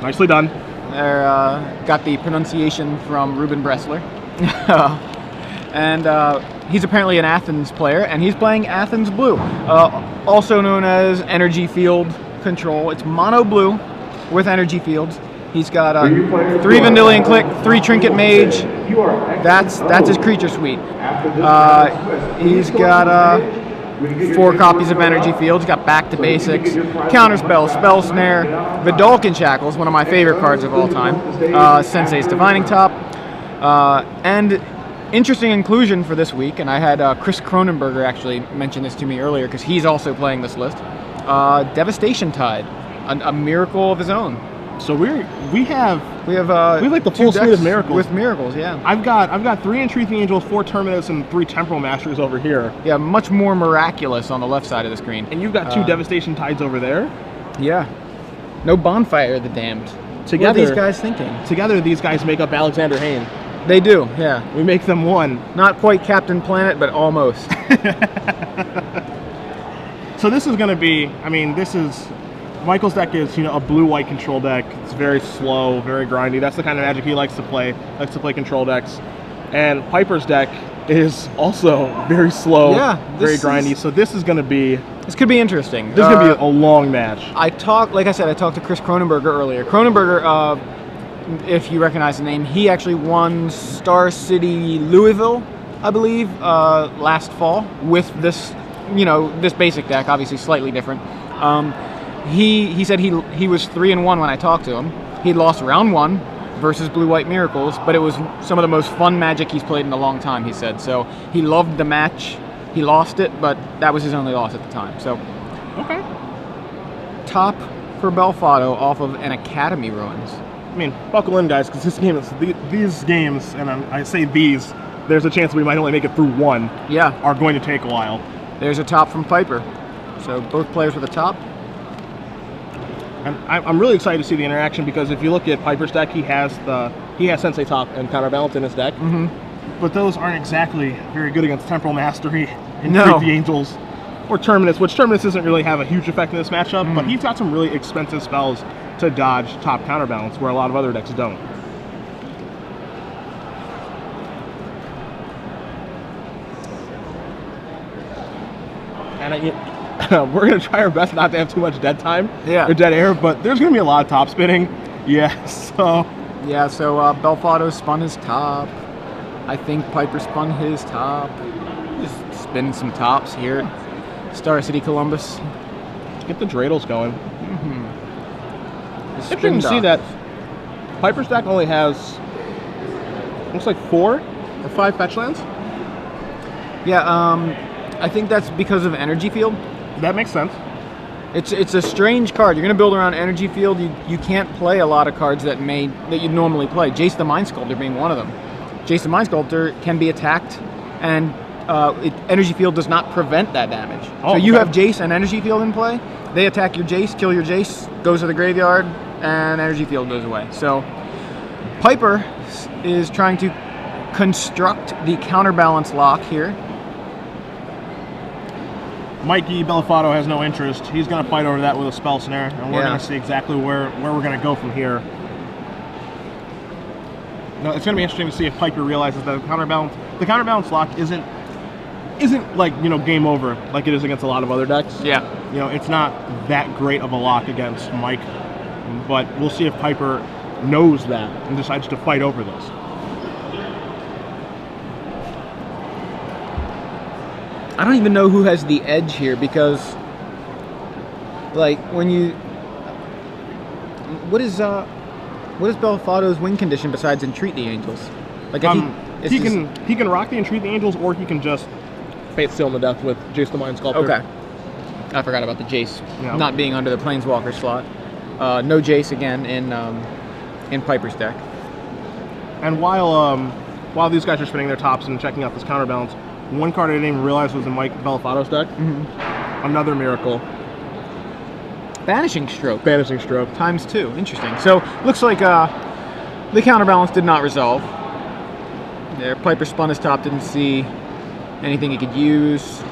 Nicely done. There, got the pronunciation from Ruben Bressler. And he's apparently an Athens player, and he's playing Athens Blue, also known as Energy Field Control. It's mono blue with energy fields. He's got 3 Vendilion Click, 3 Trinket Mage. That's his creature suite. He's got 4 copies of Energy Fields. He's got Back to Basics, Counterspell, Spell Snare, Vidalcan Shackles, one of my favorite cards of all time, Sensei's Divining Top, and interesting inclusion for this week, and I had Chris Cronenberger actually mention this to me earlier because he's also playing this list. Devastation Tide, a miracle of his own. So we have like the full suite of miracles. With miracles, yeah. I've got 3 Entreating Angels, 4 Terminus, and 3 Temporal Masters over here. Yeah, much more miraculous on the left side of the screen. And you've got 2 Devastation Tides over there. Yeah. No Bonfire of the Damned. Together, what are these guys thinking? Together, these guys make up Alexander Hayne. They do, yeah. We make them one. Not quite Captain Planet, but almost. So this is going to be, Michael's deck is, a blue-white control deck. It's very slow, very grindy. That's the kind of Magic he likes to play. Likes to play control decks. And Piper's deck is also very slow, very grindy. So this is going to be... This could be interesting. This is going to be a long match. Like I said, I talked to Chris Cronenberger earlier. Cronenberger, if you recognize the name, he actually won Star City Louisville, I believe, last fall with this, this basic deck, obviously slightly different. He said he was 3-1 when I talked to him. He'd lost round 1 versus Blue-White Miracles, but it was some of the most fun Magic he's played in a long time, he said. So he loved the match. He lost it, but that was his only loss at the time. So, okay. Top for Belfatto off of an Academy Ruins. Buckle in, guys, because these games, and I say these, there's a chance we might only make it through 1. Yeah. Are going to take a while. There's a top from Piper. So both players with a top. And I'm really excited to see the interaction because if you look at Piper's deck, he has Sensei Top and Counterbalance in his deck. Mm-hmm. But those aren't exactly very good against Temporal Mastery and Treat the Angels or Terminus, which Terminus doesn't really have a huge effect in this matchup, but he's got some really expensive spells to dodge top Counterbalance where a lot of other decks don't. And we're going to try our best not to have too much dead time or dead air, but there's going to be a lot of top spinning. So Belfatto spun his top. I think Piper spun his top. Just spin some tops here at Star City Columbus. Get the dreidels going. Interesting to see that Piper's deck only has, looks like 4 or 5 fetch lands. Yeah, I think that's because of Energy Field. That makes sense. It's a strange card. You're going to build around Energy Field. You can't play a lot of cards that you normally play. Jace the Mind Sculptor being one of them. Jace the Mind Sculptor can be attacked, and Energy Field does not prevent that damage. So you have Jace and Energy Field in play. They attack your Jace, kill your Jace, goes to the graveyard, and Energy Field goes away. So Piper is trying to construct the counterbalance lock here. Mikey Belfatto has no interest. He's going to fight over that with a Spell Snare, and we're going to see exactly where we're going to go from here. Now, it's going to be interesting to see if Piper realizes that the counterbalance lock isn't like, game over like it is against a lot of other decks. Yeah. It's not that great of a lock against Mike, but we'll see if Piper knows that and decides to fight over this. I don't even know who has the edge here because, like, what is Belfatto's win condition besides Entreat the Angels? Like, he can rock the Entreat the Angels, or he can just Fate Seal him to death with Jace the Mind Sculptor. Okay, I forgot about the Jace not being under the Planeswalker slot. No Jace again in Piper's deck. And while these guys are spinning their tops and checking out this counterbalance, one card I didn't even realize was in Mike Belfatto's deck. Another miracle. Banishing Stroke. Banishing Stroke. ×2. Interesting. So, looks like the counterbalance did not resolve. There, Piper spun his top, didn't see anything he could use.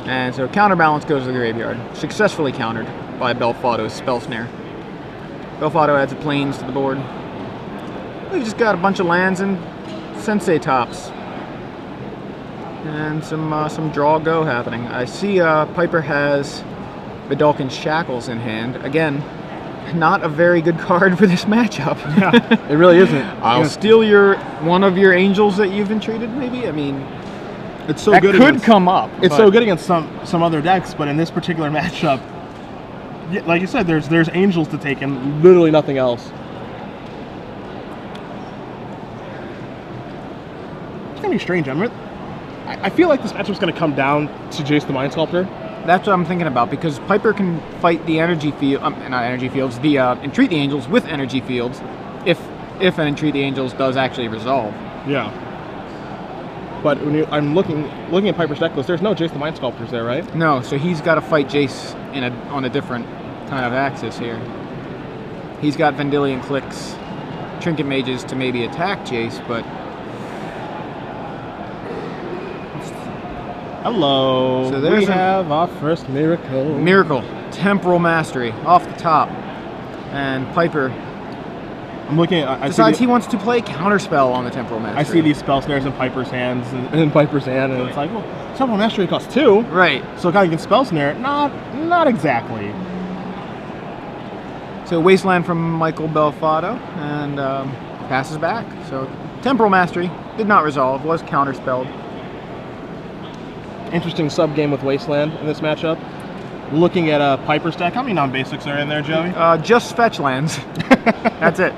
And so, counterbalance goes to the graveyard. Successfully countered by Belfatto's Spell Snare. Belfatto adds a plains to the board. We've just got a bunch of lands and Sensei tops. And some draw go happening. I see Piper has Vidalcan Shackles in hand. Again, not a very good card for this matchup. Yeah, it really isn't. I'll steal one of your angels that you've entreated, maybe? I mean, it's so that good could come up. It's so good against some other decks, but in this particular matchup, like you said, there's angels to take and literally nothing else. It's gonna be strange. I feel like this matchup's gonna come down to Jace the Mind Sculptor. That's what I'm thinking about, because Piper can fight the energy field, not energy fields, the entreat the angels with energy fields, if an entreat the angels does actually resolve. Yeah. But when I'm looking at Piper's deck list, there's no Jace the Mind Sculptors there, right? No, so he's got to fight Jace on a different kind of axis here. He's got Vendilion Clicks, Trinket Mages to maybe attack Jace, but... Hello. So we have our first miracle. Miracle. Temporal Mastery off the top. And Piper I'm looking at... decides he wants to play Counterspell on the Temporal Mastery. I see these spell snares in Piper's hands and in Piper's hand, and it's like, well, Temporal Mastery costs 2. Right. So kind of can spell snare. Not exactly. So Wasteland from Michael Belfatto, and passes back. So Temporal Mastery did not resolve, was counterspelled. Interesting sub game with Wasteland in this matchup. Looking at Piper's deck, how many non-basics are in there, Joey? Just fetch lands. That's it.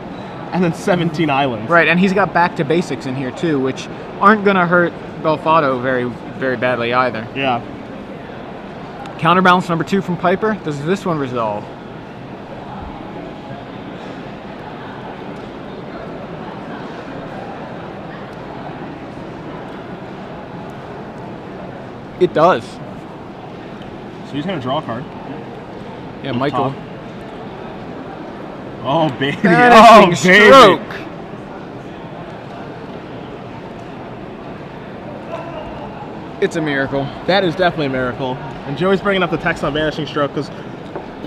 And then 17 islands. Right, and he's got back to basics in here too, which aren't going to hurt Belfatto very, very badly either. Yeah. Counterbalance number 2 from Piper. Does this one resolve? It does. So he's going to draw a card. Yeah, Michael. Top. Oh, baby. Banishing Stroke. It's a miracle. That is definitely a miracle. And Joey's bringing up the text on Banishing Stroke because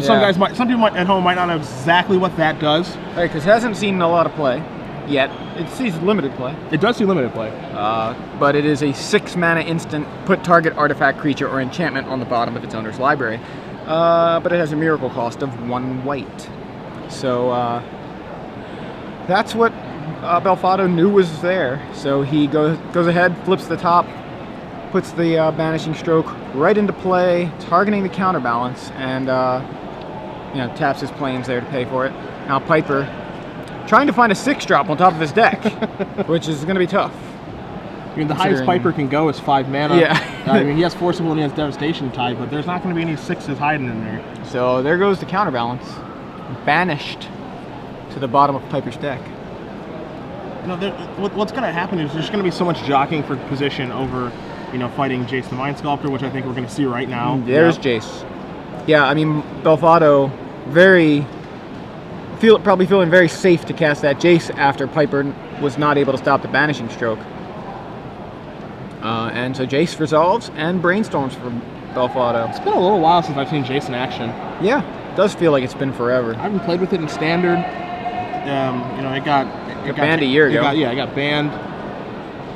some people at home might not know exactly what that does. Right, because it hasn't seen a lot of play yet. It sees limited play. It does see limited play. But it is a 6 mana instant, put target artifact, creature, or enchantment on the bottom of its owner's library. But it has a miracle cost of 1 white. So that's what Belfatto knew was there. So he goes ahead, flips the top, puts the Banishing Stroke right into play, targeting the counterbalance, and taps his planes there to pay for it. Now Piper trying to find a 6-drop on top of his deck, which is going to be tough. I mean, the highest Piper can go is 5 mana. Yeah. I mean, he has Forcible and he has Devastation tied, but there's not going to be any 6s hiding in there. So there goes the counterbalance. Banished to the bottom of Piper's deck. What's going to happen is there's going to be so much jockeying for position over, fighting Jace the Mind Sculptor, which I think we're going to see right now. There's Jace. Yeah, I mean, Belfatto probably feeling very safe to cast that Jace after Piper was not able to stop the Banishing Stroke. And so Jace resolves and brainstorms for Belfatto. It's been a little while since I've seen Jace in action. Yeah, it does feel like it's been forever. I haven't played with it in Standard. It got banned a year ago. It got banned,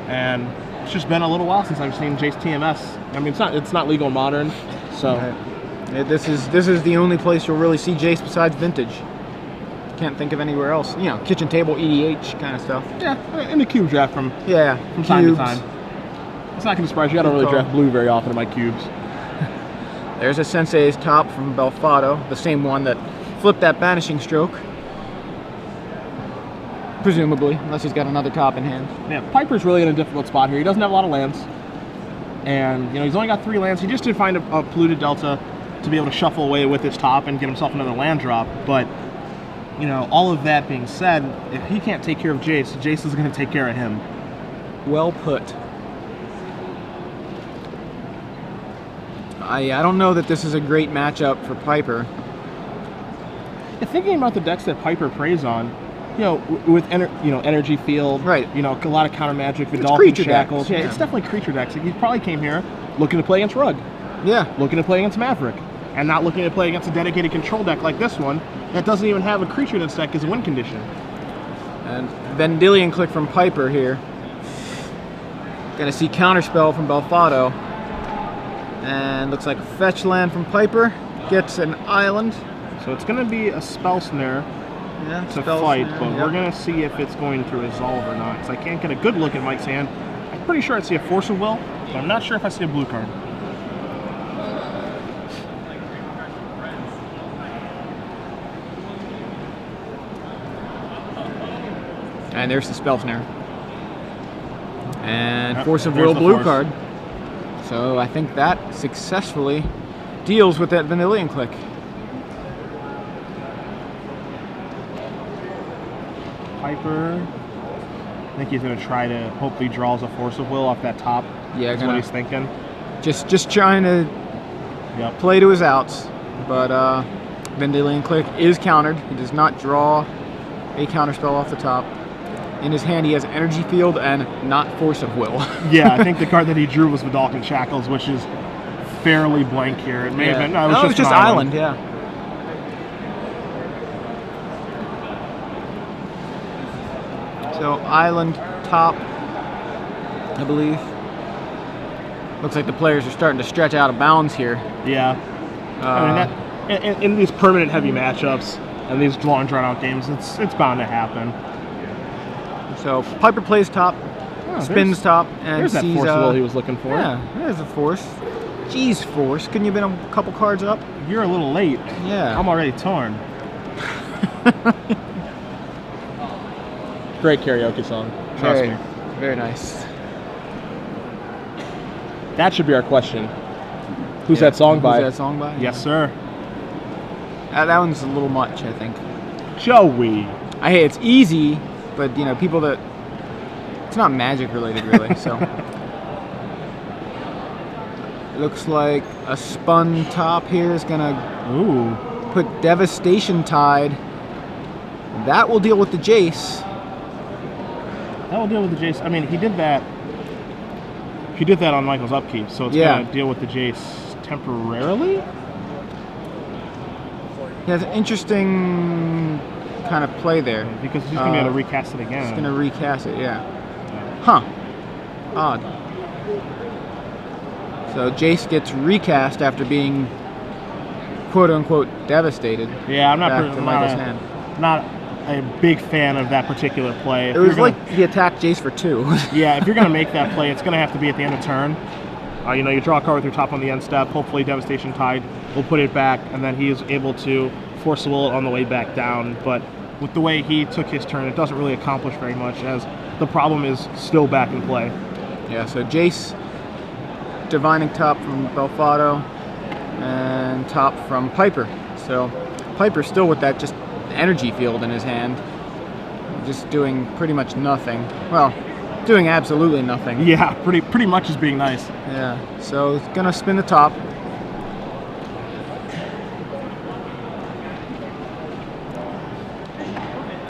and it's just been a little while since I've seen Jace TMS. I mean, it's not legal in Modern, so. Right. This is the only place you'll really see Jace besides Vintage. Can't think of anywhere else. Kitchen table EDH kind of stuff. Yeah, in the cube draft from time to time. It's not going to surprise you. I don't really draft blue very often in my cubes. There's a Sensei's top from Belfatto, the same one that flipped that Banishing Stroke. Presumably, unless he's got another top in hand. Yeah, Piper's really in a difficult spot here. He doesn't have a lot of lands. And, he's only got 3 lands. He just did find a polluted Delta to be able to shuffle away with his top and get himself another land drop. But, all of that being said, if he can't take care of Jace, Jace is going to take care of him. Well put. I don't know that this is a great matchup for Piper. Yeah, thinking about the decks that Piper preys on, with energy field, right? A lot of counter magic, Vidalcan Shackles. Yeah, it's definitely creature decks. He probably came here looking to play against Rug. Yeah, looking to play against Maverick. and not looking to play against a dedicated control deck like this one that doesn't even have a creature in its deck as a win condition. And Vendilion Click from Piper here. Gonna see Counterspell from Belfatto. And looks like a fetch land from Piper. Gets an island. So it's gonna be a Spell Snare to fight, but we're gonna see if it's going to resolve or not. Because I can't get a good look at Mike's hand. I'm pretty sure I see a Force of Will, but I'm not sure if I see a blue card. And there's the Spell Snare. And Force of Will blue card. So I think that successfully deals with that Vendilion Click. Piper, I think he's going to try to hopefully draws a Force of Will off that top. Yeah, that's what he's thinking. Just trying to play to his outs. But Vendilion Click is countered. He does not draw a counterspell off the top. In his hand, he has Energy Field and not Force of Will. Yeah, I think the card that he drew was Vidalcan Shackles, which is fairly blank here. It may have been. No, it was just Island. Yeah. So Island top, I believe. Looks like the players are starting to stretch out of bounds here. Yeah. I mean, in these permanent heavy matchups and these long drawn out games, it's bound to happen. So Piper plays top, spins top, and there's that sees Force Will he was looking for. Yeah, there's a Force. Geez, Force, couldn't you have been a couple cards up? You're a little late. Yeah. I'm already torn. Great karaoke song. Trust me. Very nice. That should be our question. Who's that song by? Who's that song by? Yes, sir. That one's a little much, I think. Joey. It's easy, but you know, people that it's not Magic related really. So it looks like a spun top here is gonna put Devastation Tide. That will deal with the Jace. That will deal with the Jace. I mean, he did that. He did that on Michael's upkeep, so it's gonna deal with the Jace temporarily. He has an interesting kind of play there. Because he's going to be able to recast it again. He's going to recast it, yeah. Huh. Odd. So Jace gets recast after being quote-unquote devastated. Yeah, I'm not not a big fan of that particular play. It was like he attacked Jace for 2. Yeah, if you're going to make that play, it's going to have to be at the end of turn. You know, you draw a card with your top on the end step. Hopefully Devastation Tide will put it back, and then he is able to Force Will it on the way back down. But with the way he took his turn, it doesn't really accomplish very much, as the problem is still back in play. Yeah, so Jace divining top from Belfatto and top from Piper. So Piper's still with that just energy field in his hand, just doing pretty much nothing. Well, doing absolutely nothing. Yeah, pretty much is being nice. Yeah, so it's gonna spin the top.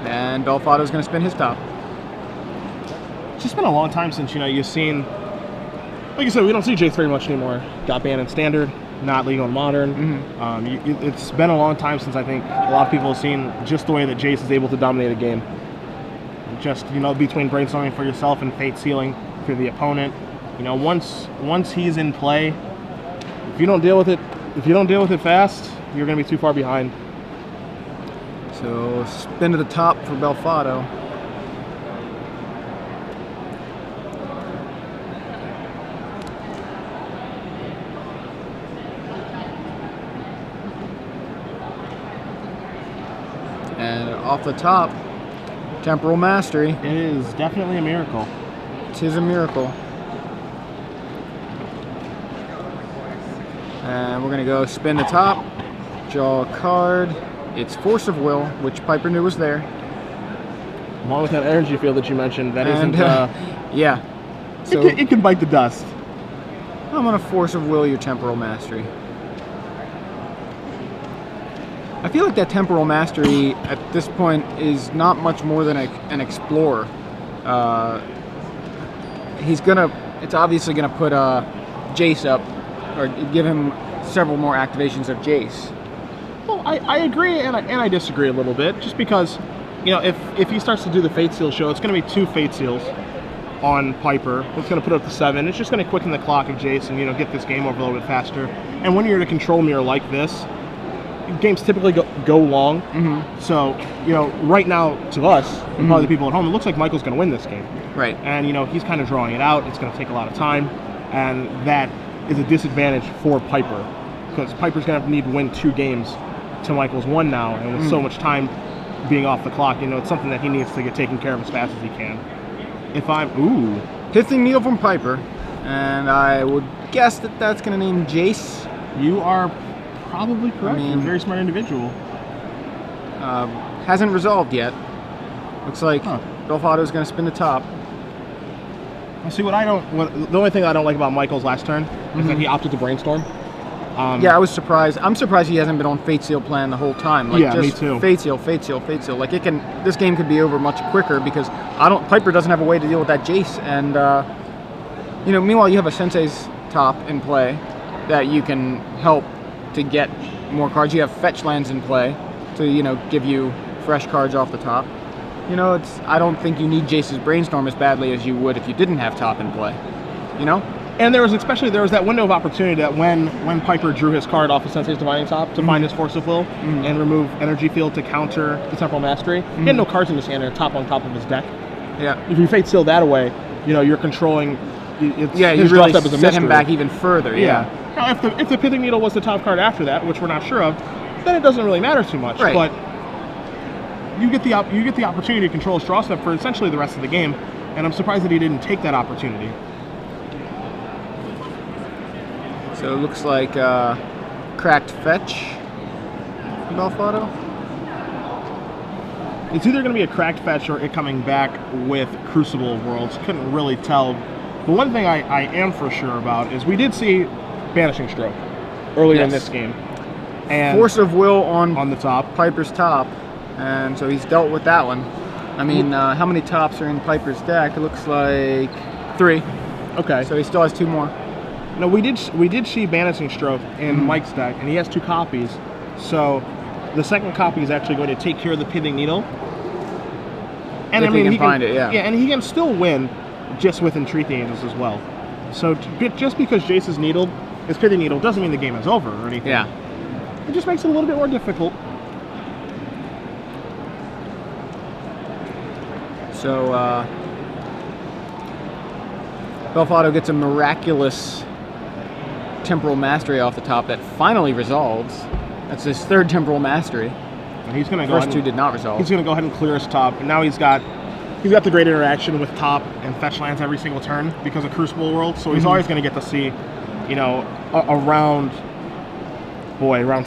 And Belfatto's gonna spin his top. It's just been a long time since, you know, you've seen, like you said, we don't see Jace very much anymore. Got banned in Standard, not legal in Modern. It's been a long time since I think a lot of people have seen just the way that Jace is able to dominate a game. Just, you know, between brainstorming for yourself and fate sealing for the opponent. You know, once he's in play, if you don't deal with it fast, you're gonna be too far behind. So spin to the top for Belfatto. And off the top, Temporal Mastery. It is definitely a miracle. It is a miracle. And we're gonna go spin the top, draw a card. It's Force of Will, which Piper knew was there. Along with that energy field that you mentioned, that isn't. Yeah. So it can bite the dust. I'm gonna Force of Will your Temporal Mastery. I feel like that Temporal Mastery at this point is not much more than an Explorer. It's obviously gonna put Jace up, or give him several more activations of Jace. Well, I agree and I disagree a little bit, just because, you know, if he starts to do the Fate Seal show, it's going to be 2 Fate Seals on Piper. It's going to put up to 7. It's just going to quicken the clock of Jace and, you know, get this game over a little bit faster. And when you're in a control mirror like this, games typically go long. So, you know, right now to us, and probably the people at home, it looks like Michael's going to win this game. Right. And, you know, he's kind of drawing it out. It's going to take a lot of time. And that is a disadvantage for Piper, because Piper's going to need to win 2 games to Michael's 1 now. And with so much time being off the clock, you know, it's something that he needs to get taken care of as fast as he can. If I'm, Pithing Needle from Piper, and I would guess that that's going to name Jace. You are probably correct. I mean, you're a very smart individual. Hasn't resolved yet. Looks like Belfatto's going to spin the top. See, the only thing I don't like about Michael's last turn is that he opted to brainstorm. Yeah, I was surprised. I'm surprised he hasn't been on Fate Seal plan the whole time. Like, yeah, just me too. Fate Seal, Fate Seal, Fate Seal. Like, this game could be over much quicker because Piper doesn't have a way to deal with that Jace, and you know, meanwhile you have a Sensei's top in play that you can help to get more cards. You have fetch lands in play to, you know, give you fresh cards off the top. You know, I don't think you need Jace's Brainstorm as badly as you would if you didn't have top in play. You know? And there was that window of opportunity that when Piper drew his card off of Sensei's Divining Top to find his Force of Will and remove Energy Field to counter the Temporal Mastery, he had no cards in his hand and a top on top of his deck. Yeah. If you Fate Seal that away, you know, you're controlling. Yeah, you really set him back even further. Yeah. Now, if the Pithing Needle was the top card after that, which we're not sure of, then it doesn't really matter too much. Right. But you get the opportunity to control his draw step for essentially the rest of the game, and I'm surprised that he didn't take that opportunity. So it looks like cracked fetch, Belfatto. It's either going to be a cracked fetch or it coming back with Crucible of Worlds. Couldn't really tell. But one thing I am for sure about is we did see Banishing Stroke earlier in this game. And Force of Will on the top. Piper's top. And so he's dealt with that one. I mean, how many tops are in Piper's deck? It looks like 3. Okay. So he still has 2 more. No, we did see Banishing Stroke in Mike's deck, and he has 2 copies. So the second copy is actually going to take care of the Pithing Needle. And if he can find it, yeah. Yeah, and he can still win just with Entreat the Angels as well. So just because Jace's Needle is Pithing Needle doesn't mean the game is over or anything. Yeah. It just makes it a little bit more difficult. So Belfatto gets a miraculous Temporal Mastery off the top that finally resolves. That's his 3rd Temporal Mastery. And he's going to go First 2 did not resolve. He's going to go ahead and clear his top, and now he's got the great interaction with top and fetch lands every single turn because of Crucible World. So he's always going to get to see, you know, around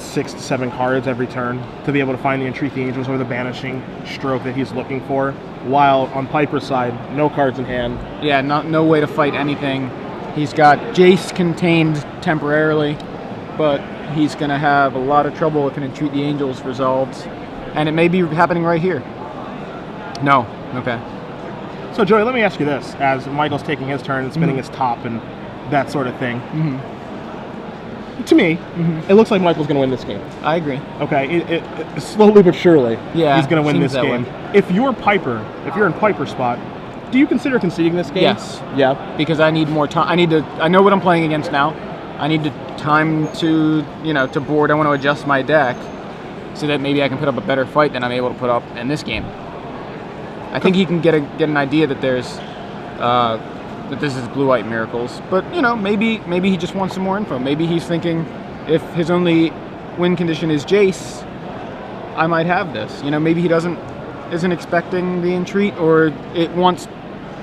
6 to 7 cards every turn to be able to find the Entreat the Angels or the Banishing Stroke that he's looking for. While on Piper's side, no cards in hand. Yeah, no way to fight anything. He's got Jace contained temporarily, but he's going to have a lot of trouble if an Entreat the Angels resolves. And it may be happening right here. No. Okay. So, Joey, let me ask you this. As Michael's taking his turn and spinning his top and that sort of thing, to me, it looks like Michael's going to win this game. I agree. Okay, it slowly but surely, he's going to win this game. If you're Piper, if you're in Piper's spot, do you consider conceding this game? Yes. Yeah. Because I need more time. I know what I'm playing against now. I need time to, you know, to board. I want to adjust my deck so that maybe I can put up a better fight than I'm able to put up in this game. I think he can get an idea that there's that this is Blue-White Miracles, but you know, maybe he just wants some more info. Maybe he's thinking, if his only win condition is Jace, I might have this. You know, maybe he isn't expecting the Entreat, or it wants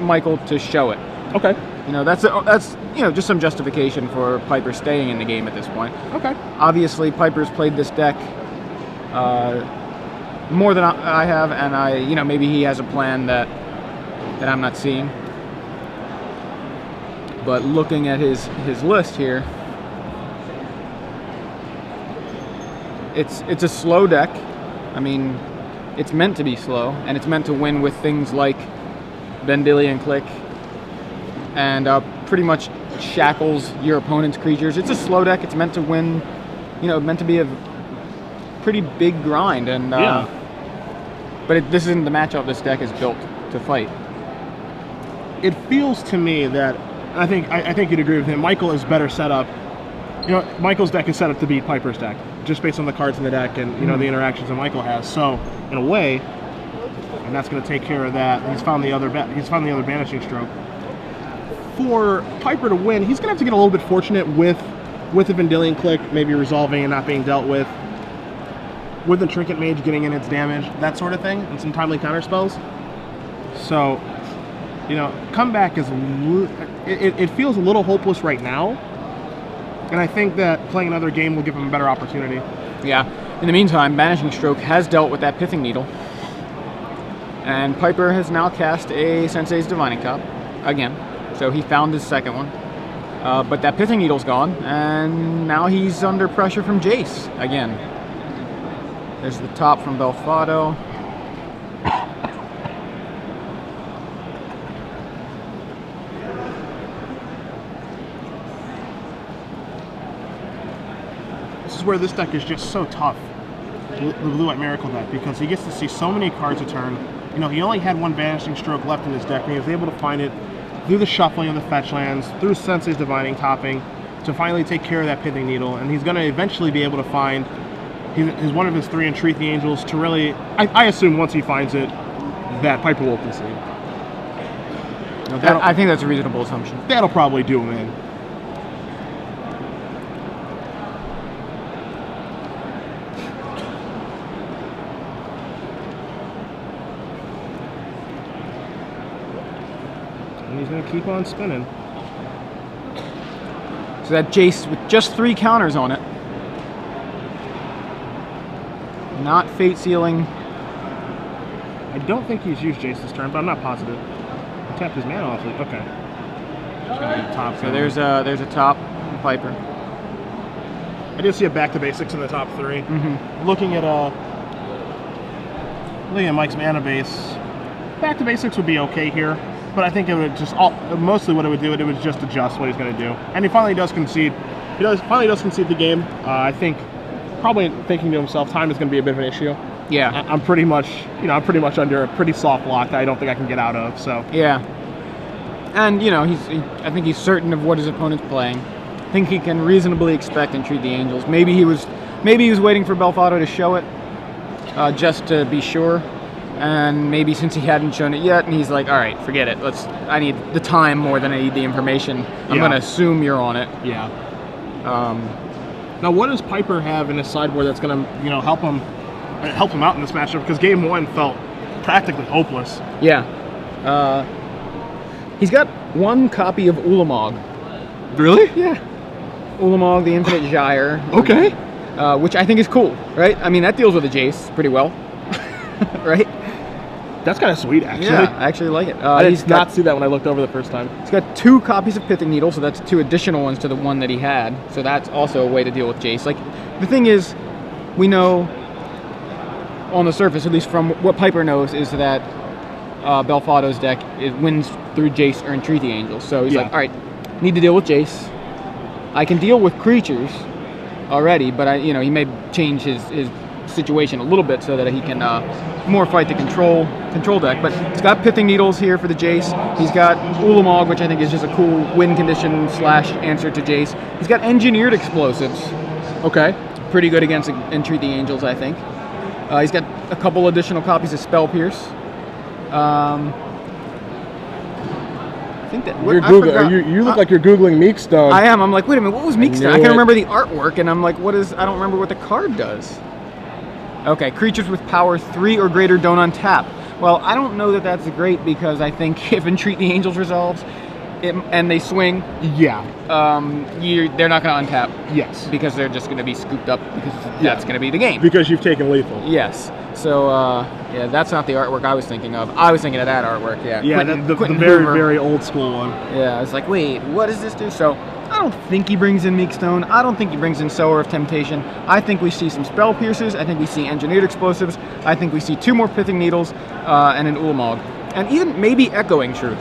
Michael to show it. Okay. You know, that's you know, just some justification for Piper staying in the game at this point. Okay. Obviously, Piper's played this deck more than I have, and you know, maybe he has a plan that I'm not seeing. But looking at his list here, it's a slow deck. I mean, it's meant to be slow, and it's meant to win with things like Vendilion Click and pretty much shackles your opponent's creatures. It's a slow deck. It's meant to win, you know, meant to be a pretty big grind. And but this isn't the matchup this deck is built to fight. It feels to me that I think you'd agree with him. Michael is better set up. You know, Michael's deck is set up to beat Piper's deck, just based on the cards in the deck and you know the interactions that Michael has. So in a way, and that's going to take care of that. He's found the other banishing stroke. For Piper to win, he's going to have to get a little bit fortunate with the Vendilion Click, maybe resolving and not being dealt with the Trinket Mage getting in its damage, that sort of thing, and some timely counter spells. So, you know, comeback is it feels a little hopeless right now, and I think that playing another game will give him a better opportunity. Yeah. In the meantime, Banishing Stroke has dealt with that Pithing Needle, and Piper has now cast a Sensei's Divining Top again. So he found his second one, but that Pithing Needle's gone, and now he's under pressure from Jace again. There's the top from Belfatto. This is where this deck is just so tough, the Blue White Miracle deck, because he gets to see so many cards a turn. You know, he only had one Banishing Stroke left in his deck, and he was able to find it through the shuffling of the fetch lands, through Sensei's Divining Topping, to finally take care of that Pithing Needle, and he's going to eventually be able to find one of his 3 Entreat the Angels to really, I assume once he finds it, that Piper will concede. You know, I think that's a reasonable assumption. That'll probably do him in. And he's going to keep on spinning. So that Jace with just 3 counters on it. Not Fate Sealing. I don't think he's used Jace this turn, but I'm not positive. He tapped his mana off. Okay. Just gonna get top. So there's a top and Piper. I did see a back to basics in the top 3. Mm-hmm. Looking at Mike's mana base, back to basics would be okay here, but I think it would just mostly what it would do, it would just adjust what he's going to do. And he finally does concede. Finally does concede the game. I think. Probably thinking to himself, time is going to be a bit of an issue. Yeah, I'm pretty much under a pretty soft lock that I don't think I can get out of. So yeah, and you know, I think he's certain of what his opponent's playing. I think he can reasonably expect Entreat the Angels. Maybe he was waiting for Belfatto to show it, just to be sure. And maybe since he hadn't shown it yet, and he's like, all right, forget it. I need the time more than I need the information. I'm going to assume you're on it. Yeah. Now, what does Piper have in his sideboard that's going to, you know, help him out in this matchup? Because game 1 felt practically hopeless. Yeah. He's got 1 copy of Ulamog. Really? Yeah. Ulamog, the Infinite Gyre. Okay. Which I think is cool, right? I mean, that deals with a Jace pretty well, right? That's kind of sweet, actually. Yeah, I actually like it. I did not see that when I looked over the first time. He's got 2 copies of Pithing Needle, so that's 2 additional ones to the 1 that he had. So that's also a way to deal with Jace. Like, the thing is, we know on the surface, at least from what Piper knows, is that Belfatto's deck wins through Jace or Entreat the Angels. So he's like, all right, need to deal with Jace. I can deal with creatures already, but he may change his situation a little bit so that he can more fight the control deck. But he's got Pithing Needles here for the Jace. He's got Ulamog, which I think is just a cool win condition / answer to Jace. He's got Engineered Explosives. Okay. Pretty good against Entreat the Angels, I think. He's got a couple additional copies of Spell Pierce. I think that you're Googling. You look like you're Googling Meekstone. I am. I'm like, wait a minute, what was Meekstone? I can't remember the artwork, and I'm like, I don't remember what the card does. Okay, creatures with power 3 or greater don't untap. Well, I don't know that that's great, because I think if Entreat the Angels resolves and they swing, they're not going to untap. Yes. Because they're just going to be scooped up, because that's going to be the game. Because you've taken lethal. Yes. So, that's not the artwork I was thinking of. I was thinking of that artwork, yeah. Yeah, the very, very old school one. Yeah, I was like, wait, what does this do? So, I don't think he brings in Meekstone. I don't think he brings in Sower of Temptation. I think we see some Spell Pierces. I think we see Engineered Explosives. I think we see 2 more Pithing Needles and an Ulamog. And even maybe Echoing Truth.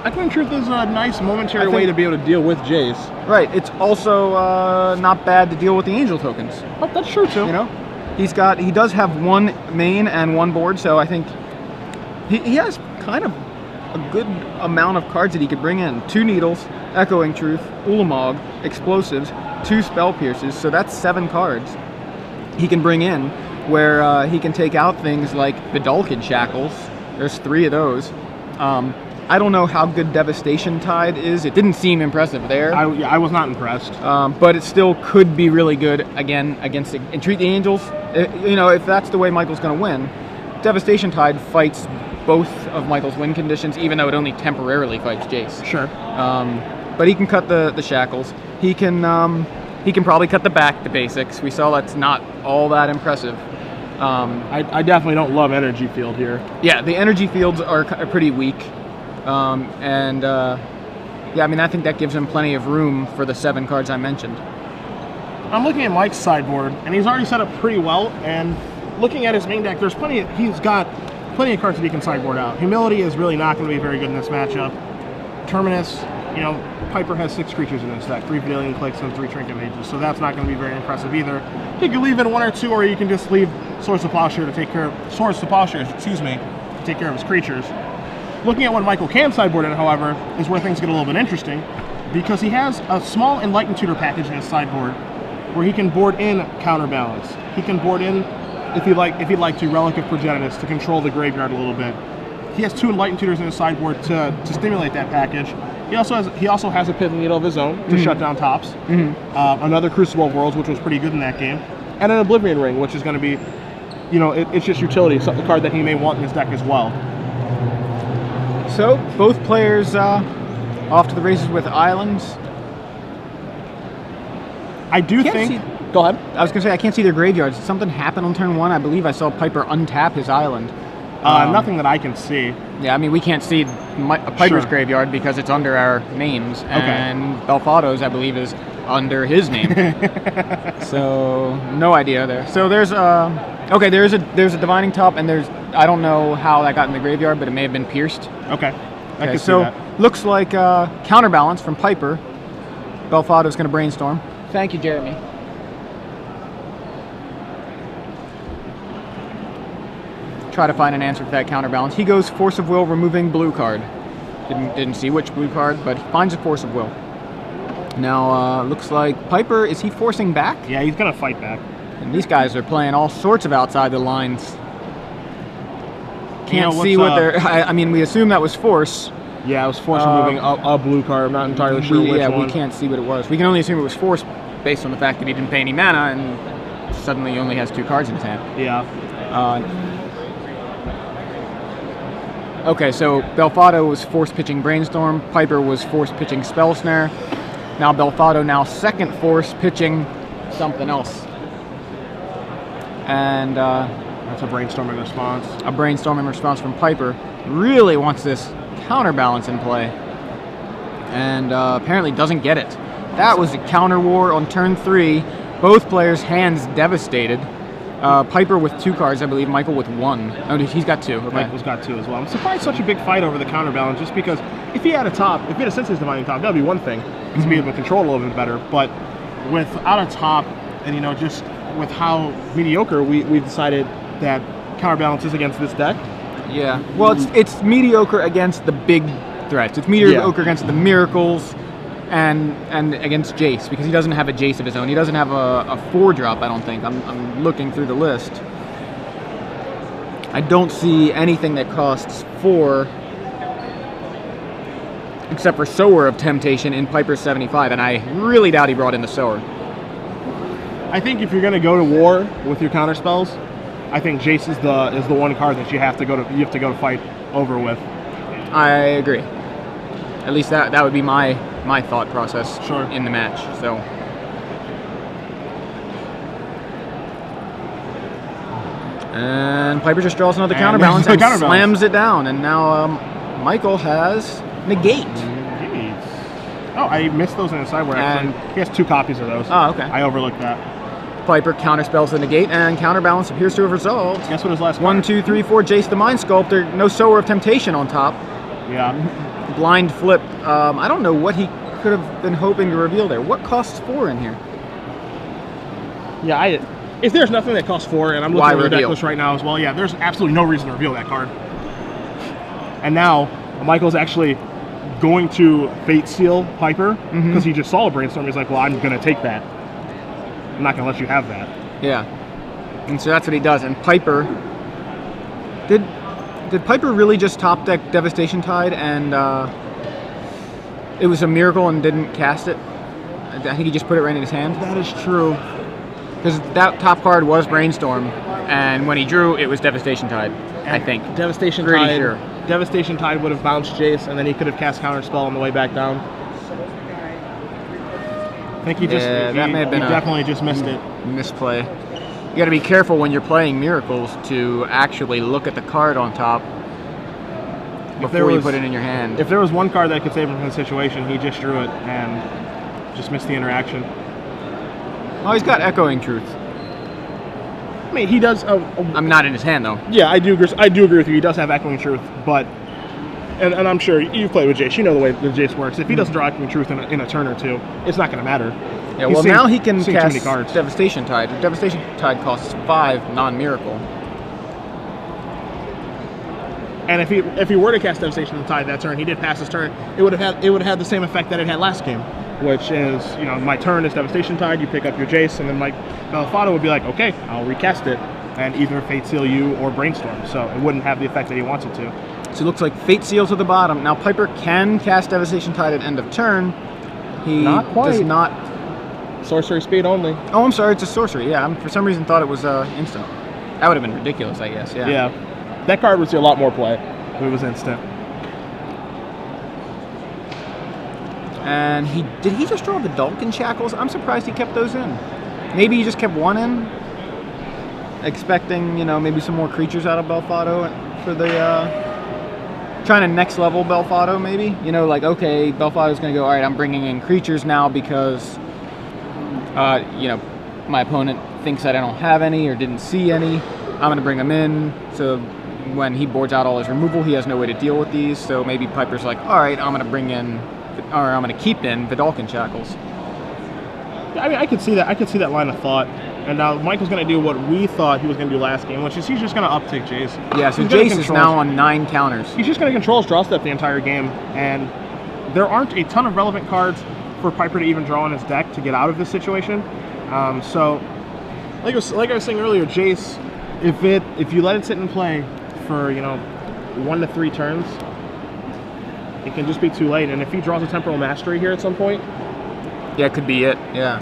Echoing Truth is a nice momentary way to be able to deal with Jace. Right. It's also not bad to deal with the Angel tokens. Oh, that's true too. You know, he does have one main and one board, so I think he has kind of a good amount of cards that he could bring in. 2 Needles, Echoing Truth, Ulamog, Explosives, 2 Spell Pierces, so that's 7 cards he can bring in, where he can take out things like Vidalcan Shackles. There's 3 of those. I don't know how good Devastation Tide is. It didn't seem impressive there. I was not impressed. But it still could be really good, again, against Entreat the Angels. You know, if that's the way Michael's going to win, Devastation Tide fights both of Michael's win conditions, even though it only temporarily fights Jace. Sure. But he can cut the Shackles. He can probably cut the back, the basics. We saw that's not all that impressive. I definitely don't love Energy Field here. Yeah, the Energy Fields are pretty weak. Yeah, I mean, I think that gives him plenty of room for the 7 cards I mentioned. I'm looking at Mike's sideboard, and he's already set up pretty well, and looking at his main deck, he's got plenty of cards that he can sideboard out. Humility is really not going to be very good in this matchup. Terminus, you know, Piper has 6 creatures in his deck, 3 Vidalian Clicks and 3 Trinket Mages, so that's not going to be very impressive either. You can leave in 1 or 2, or you can just leave Swords to Plowshare to take care of his creatures. Looking at what Michael can sideboard in, however, is where things get a little bit interesting, because he has a small Enlightened Tutor package in his sideboard where he can board in Counterbalance. He can board in, if he'd like to, Relic of Progenitus to control the graveyard a little bit. He has 2 Enlightened Tutors in his sideboard to stimulate that package. He also has a Pithing Needle of his own to shut down tops. Another Crucible of Worlds, which was pretty good in that game, and an Oblivion Ring, which is going to be, you know, it's just utility, so the card that he may want in his deck as well. So, both players off to the races with islands. I do think... Go ahead. I was going to say, I can't see their graveyards. Did something happen on turn 1? I believe I saw Piper untap his island. Nothing that I can see. Yeah, I mean, we can't see Piper's graveyard because it's under our names. And Belfatto's, I believe, is under his name. So, no idea there. So, there's there's a Divining Top, and I don't know how that got in the graveyard, but it may have been pierced. Okay, so looks like Counterbalance from Piper. Belfatto's going to brainstorm. Thank you, Jeremy. Try to find an answer for that Counterbalance. He goes Force of Will, removing blue card. Didn't see which blue card, but he finds a Force of Will. Now, looks like Piper, is he forcing back? Yeah, he's going to fight back. And these guys are playing all sorts of outside the lines. Can't see what they're... I mean, we assume that was Force. Yeah, it was Force removing a blue card. I'm not entirely sure which one. Yeah, we can't see what it was. We can only assume it was Force based on the fact that he didn't pay any mana and suddenly he only has 2 cards in his hand. Yeah. Okay, so Belfatto was force pitching Brainstorm. Piper was force pitching Spell Snare. Now Belfatto second force pitching something else. And that's a brainstorming response. A brainstorming response from Piper. Really wants this Counterbalance in play. And apparently doesn't get it. That was a counter war on turn 3. Both players' hands devastated. Piper with 2 cards, I believe. Michael with 1. Oh, he's got 2. Okay. Michael's got 2 as well. I'm surprised such a big fight over the Counterbalance, just because if he had a Senses Divining Top, that'd be one thing. To be able to control a little bit better. But without a top, and just with how mediocre we've decided that Counterbalance is against this deck. Yeah. Well, it's mediocre against the big threats. It's mediocre against the Miracles and against Jace, because he doesn't have a Jace of his own. He doesn't have a 4-drop, I don't think. I'm looking through the list. I don't see anything that costs 4 except for Sower of Temptation in Piper's 75, and I really doubt he brought in the Sower. I think if you're going to go to war with your counter spells, I think Jace is the one card that you have to go to fight over with. I agree. At least that would be my thought process in the match. So, and Piper just draws another Counterbalance and slams it down, and now Michael has Negate. Oh, I missed those in the sideboard. He has 2 copies of those. Oh, okay. I overlooked that. Piper counterspells the Negate, and Counterbalance appears to have resolved. Guess what his last card? 1, 2, 3, 4. Jace the Mind Sculptor. No Sower of Temptation on top. Yeah. blind flip. I don't know what he could have been hoping to reveal there. What costs 4 in here? Yeah, if there's nothing that costs 4, and I'm looking Why at the deck reveal? list right now as well, yeah, there's absolutely no reason to reveal that card. And now, Michael's actually going to Fate Seal Piper, because he just saw a Brainstorm. He's like, well, I'm going to take that. I'm not going to let you have that. Yeah. And so that's what he does. And Piper... Did Piper really just top deck Devastation Tide and it was a miracle and didn't cast it? I think he just put it right in his hand. That is true. Because that top card was Brainstorm, and when he drew, it was Devastation Tide, I think. Devastation Pretty Tide. sure. Devastation Tide would have bounced Jace, and then he could have cast Counterspell on the way back down. I think he just that may have been definitely just missed it. Misplay. You got to be careful when you're playing Miracles to actually look at the card on top before you put it in your hand. If there was one card that could save him from the situation, he just drew it and just missed the interaction. Oh, he's got Echoing Truth. I mean, he does. I'm not in his hand though. Yeah, I do agree with you. He does have Echoing Truth, but and I'm sure you've played with Jace. You know the way the Jace works. If he doesn't draw Echoing Truth in a turn or two, it's not going to matter. Yeah, well, now he can cast cards. Devastation Tide. Devastation Tide costs 5 non-miracle. And if he were to cast Devastation Tide that turn, he did pass his turn. It would have had the same effect that it had last game, which is, you know, my turn is Devastation Tide. You pick up your Jace, and then Mike Belfatto would be like, okay, I'll recast it, and either Fate Seal you or Brainstorm. So it wouldn't have the effect that he wants it to. So it looks like Fate Seal to the bottom. Now Piper can cast Devastation Tide at end of turn. He Not quite. does not. Sorcery speed only. Oh, I'm sorry, it's a sorcery. Yeah, I for some reason thought it was instant. That would have been ridiculous, I guess. Yeah. Yeah. That card would see a lot more play if it was instant. And did he just draw the Dalkin Shackles? I'm surprised he kept those in. Maybe he just kept one in, expecting, you know, maybe some more creatures out of Belfatto for the trying to next level Belfatto, maybe. You know, like, okay, Belfatto's gonna go, all right, I'm bringing in creatures now because you know, my opponent thinks that I don't have any or didn't see any. I'm going to bring them in, so when he boards out all his removal, he has no way to deal with these. So maybe Piper's like, all right, I'm going to bring in, or I'm going to keep in Vidalcan Shackles. I mean, I could see that. I could see that line of thought. And now Michael's going to do what we thought he was going to do last game, which is he's just going to uptick Jace. Yeah, so Jace is now on 9 counters. He's just going to control his draw step the entire game, and there aren't a ton of relevant cards for Piper to even draw in his deck to get out of this situation. So, like I was saying earlier, Jace, if you let it sit and play for, you know, 1 to 3 turns, it can just be too late. And if he draws a Temporal Mastery here at some point, yeah, it could be it. Yeah.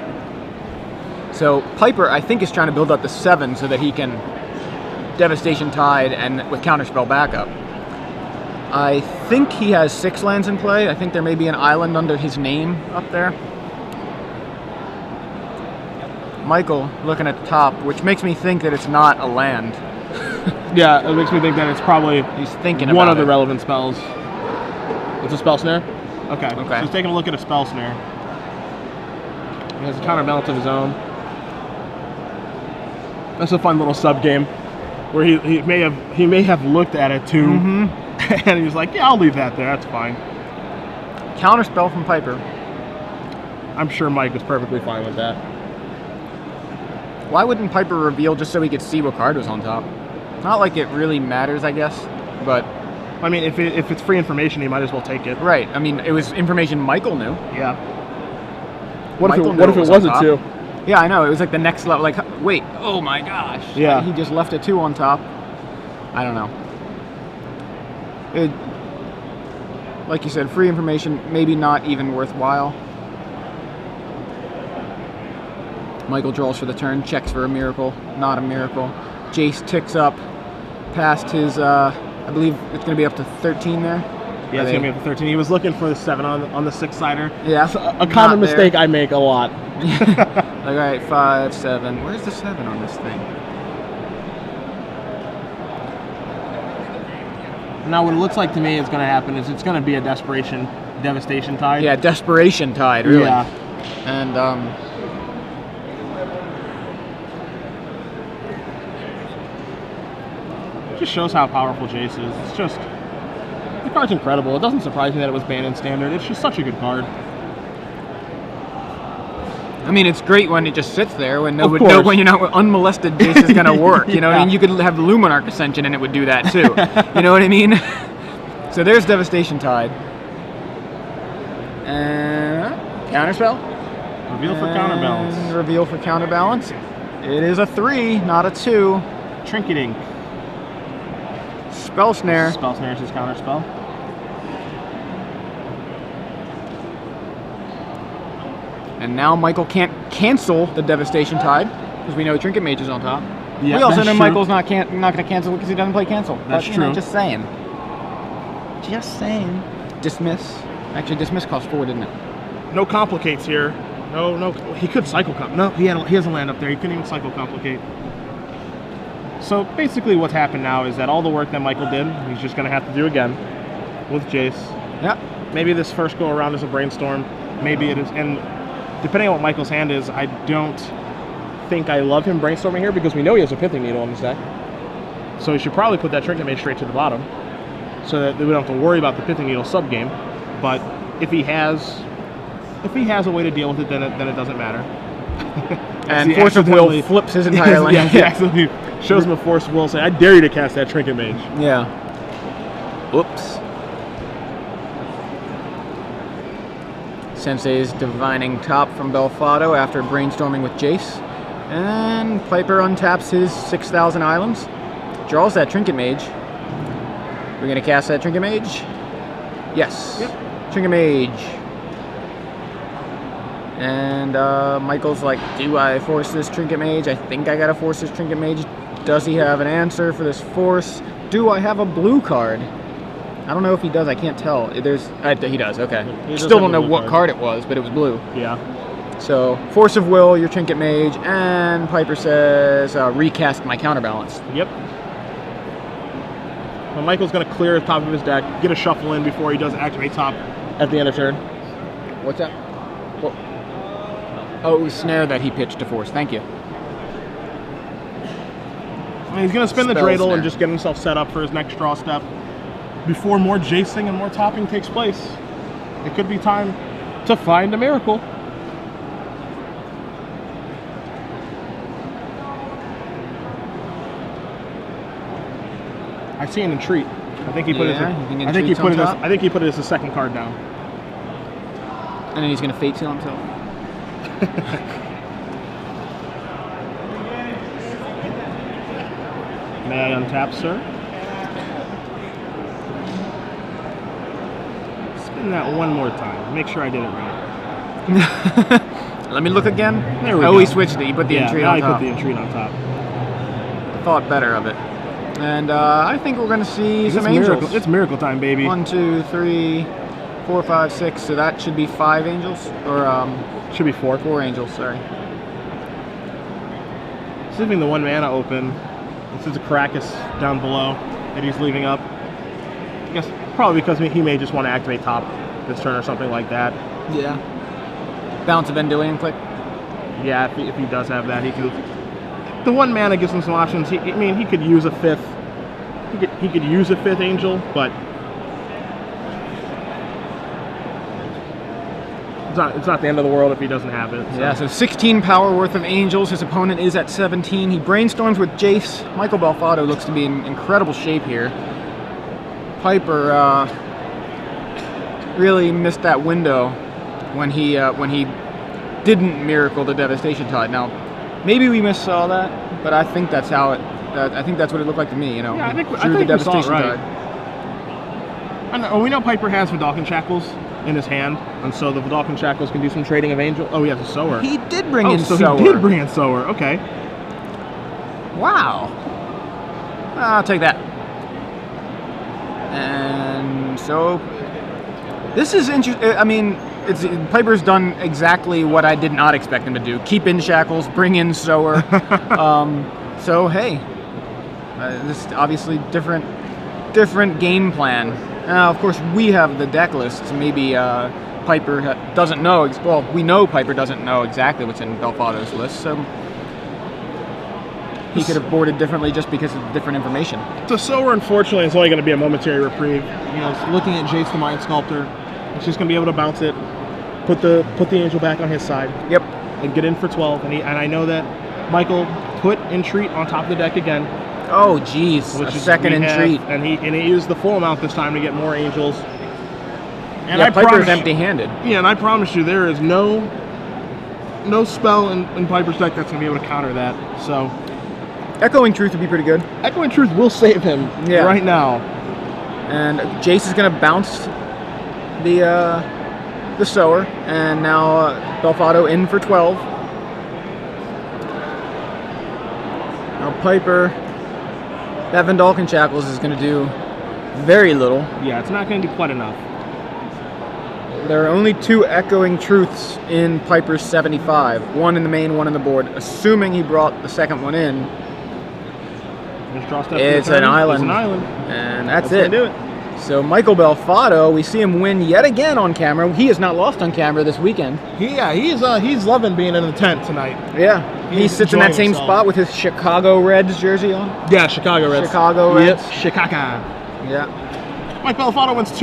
So Piper, I think, is trying to build up the 7 so that he can Devastation Tide and with Counterspell backup. I think he has 6 lands in play. I think there may be an island under his name up there. Michael looking at the top, which makes me think that it's not a land. yeah, it makes me think that it's probably he's thinking one about of the it. relevant spells. It's a spell snare? Okay. Okay. So he's taking a look at a spell snare. He has a counterbalance of his own. That's a fun little sub game where he may have looked at it too. And he was like, yeah, I'll leave that there. That's fine. Counterspell from Piper. I'm sure Mike was perfectly fine with that. Why wouldn't Piper reveal just so he could see what card was on top? Not like it really matters, I guess, but... I mean, if it's free information, he might as well take it. Right. I mean, it was information Michael knew. Yeah. What if it wasn't too? Yeah, I know. It was like the next level. Like, wait, oh my gosh. Yeah. He just left a 2 on top. I don't know. Like you said, free information, maybe not even worthwhile. Michael draws for the turn, checks for a miracle, not a miracle. Jace ticks up past his, I believe it's going to be up to 13 there. Yeah, it's going to be up to 13. He was looking for the 7 on the 6-sider. Yeah. A common mistake I make a lot. Like, all right, 5, 7. Where's the 7 on this thing? Now, what it looks like to me is going to happen is it's going to be a Desperation Devastation Tide. Yeah, Desperation Tide, really. Yeah. And, it just shows how powerful Jace is. It's card's incredible. It doesn't surprise me that it was banned in Standard. It's just such a good card. I mean, it's great when it just sits there, when when you're not unmolested, Jace is gonna work. You know what I mean? You could have Luminarch Ascension and it would do that too. You know what I mean? So there's Devastation Tide. Counterspell. Reveal for Counterbalance. Reveal for Counterbalance. It is a 3, not a 2. Trinket Ink. Spell Snare. Spell Snare is his counterspell. And now Michael can't cancel the Devastation Tide because we know Trinket Mage is on top. Yeah, we also know true. Michael's not going to cancel because he doesn't play cancel. That's but, true. Know, just saying. Just saying. Dismiss. Actually, Dismiss cost 4, didn't it? No complicates here. No. He could cycle comp. No, he has a land up there. He couldn't even cycle complicate. So basically, what's happened now is that all the work that Michael did, he's just going to have to do again with Jace. Yeah. Maybe this first go around is a brainstorm. Maybe it is, and depending on what Michael's hand is, I don't think I love him brainstorming here because we know he has a Pithing Needle on his deck. So he should probably put that Trinket Mage straight to the bottom, so that we don't have to worry about the Pithing Needle sub game. But if he has a way to deal with it, then it doesn't matter. And Force of Will flips his entire land. Yeah, he actually shows him a Force of Will, say, I dare you to cast that Trinket Mage. Yeah. Oops. Sensei's divining top from Belfatto after brainstorming with Jace. And Piper untaps his 6,000 islands. Draws that Trinket Mage. We're going to cast that Trinket Mage? Yes. Yep. Trinket Mage. And Michael's like, do I force this Trinket Mage? I think I gotta force this Trinket Mage. Does he have an answer for this force? Do I have a blue card? I don't know if he does, I can't tell. He does, okay. Still don't know what card it was, but it was blue. Yeah. So, Force of Will, your Trinket Mage, and Piper says, recast my Counterbalance. Yep. Well, Michael's gonna clear the top of his deck, get a shuffle in before he does activate top at the end of turn. What's that? Well, oh, it was Snare that he pitched to force. Thank you. And he's going to spin the Spell Dreidel Snare. and just get himself set up for his next draw step before more Jacing and more topping takes place. It could be time to find a miracle. I see an entreat. I think he put Yeah, it. you think I think he entreat's put on it. top? I think he put it as the second card down. And then he's going to Fate Seal himself. May I untap, sir? Spin that one more time. Make sure I did it right. Let me look again. There we go. He switched it. He put the entreat now on he top. put the entreat on top. Thought better of it. And I think we're going to see some angels. Miracle. It's miracle time, baby. 1, 2, 3, 4, 5, 6. So that should be 5 angels, or Should be 4. 4 angels. Sorry. He's leaving the 1 mana open. This is a Caracas down below that he's leaving up. I guess probably because he may just want to activate top this turn or something like that. Yeah. Bounce of Endilion click. Yeah, if he does have that, he can. The 1 mana gives him some options. I mean, he could use a 5th. He could use a 5th angel, but it's not the end of the world if he doesn't have it. So. Yeah, so 16 power worth of angels. His opponent is at 17. He brainstorms with Jace. Michael Belfatto looks to be in incredible shape here. Piper really missed that window when he didn't miracle the Devastation Tide. Now, maybe we missaw that, but I think that's how it. I think that's what it looked like to me. You know, Yeah, I think drew we the saw it Devastation right. Tide. We know Piper has Vidalcan Shackles in his hand, and so the Vidalcan Shackles can do some trading of angel. Oh, he has a Sower. He did bring in so Sower. he did bring in Sower. Okay. Wow. I'll take that. And so this is interesting. I mean, Piper's done exactly what I did not expect him to do. Keep in Shackles, bring in Sower. So hey, this is obviously different game plan. Now, of course, we have the deck lists. Maybe Piper doesn't know. Well, we know Piper doesn't know exactly what's in Belfatto's list. So he could have boarded differently just because of different information. So Sower, unfortunately, it's only going to be a momentary reprieve. You know, it's looking at Jace the Mind Sculptor, it's just going to be able to bounce it, put the Angel back on his side. Yep. And get in for 12. And I know that Michael put Entreat on top of the deck again. Oh, geez, a second Entreat. And he used the full amount this time to get more Angels. And yeah, I Piper's empty-handed. Yeah, and I promise you, there is no spell in Piper's deck that's going to be able to counter that. So, Echoing Truth would be pretty good. Echoing Truth will save him right now. And Jace is going to bounce the Sower, and now Belfatto in for 12. Now Piper, that Vendalken Shackles is going to do very little. Yeah, it's not going to do quite enough. There are only 2 Echoing Truths in Piper's 75. One in the main, one in the board. Assuming he brought the second one in, it's an island. And that's it. Do it. So Michael Belfatto, we see him win yet again on camera. He has not lost on camera this weekend. He's loving being in the tent tonight. Yeah, he sits in that same spot with his Chicago Reds jersey on. Yeah, Chicago Reds. Chicago Reds. Yep, Chicago. Yeah. Mike Belfatto wins 2